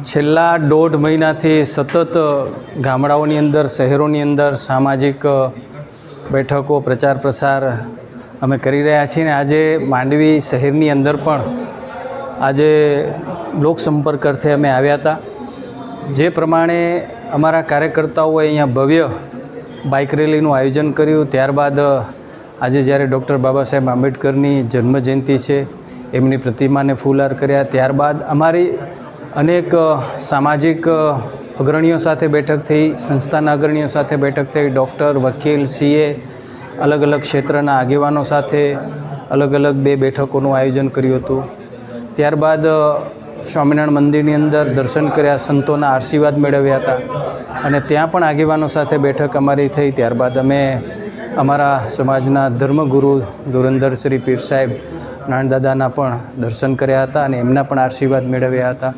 છેલ્લા 1.5 મહિનાથી સતત ગામડાઓની અંદર, શહેરોની અંદર સામાજિક બેઠકો, પ્રચાર પ્રસાર અમે કરી રહ્યા છીએ ને આજે માંડવી શહેરની અંદર પણ આજે લોકસંપર્ક અર્થે અમે આવ્યા હતા. જે પ્રમાણે અમારા કાર્યકર્તાઓએ અહીંયા ભવ્ય બાઇક રેલીનું આયોજન કર્યું. ત્યારબાદ આજે જ્યારે ડૉક્ટર બાબા સાહેબ આંબેડકરની જન્મજયંતિ છે એમની પ્રતિમાને ફૂલહાર કર્યા. ત્યારબાદ અમારી અનેક સામાજિક અગ્રણીઓ સાથે બેઠક થઈ, સંસ્થાના અગ્રણીઓ સાથે બેઠક થઈ, ડૉક્ટર, વકીલ, સીએ, અલગ અલગ ક્ષેત્રના આગેવાનો સાથે અલગ અલગ 2 બેઠકોનું આયોજન કર્યું હતું. ત્યારબાદ સ્વામિનારાયણ મંદિરની અંદર દર્શન કર્યા, સંતોના આશીર્વાદ મેળવ્યા હતા અને ત્યાં પણ આગેવાનો સાથે બેઠક અમારી થઈ. ત્યારબાદ અમે અમારા સમાજના ધર્મગુરુ ધુરંધર શ્રી પીર સાહેબ નાણદાદાના પણ દર્શન કર્યા હતા અને એમના પણ આશીર્વાદ મેળવ્યા હતા.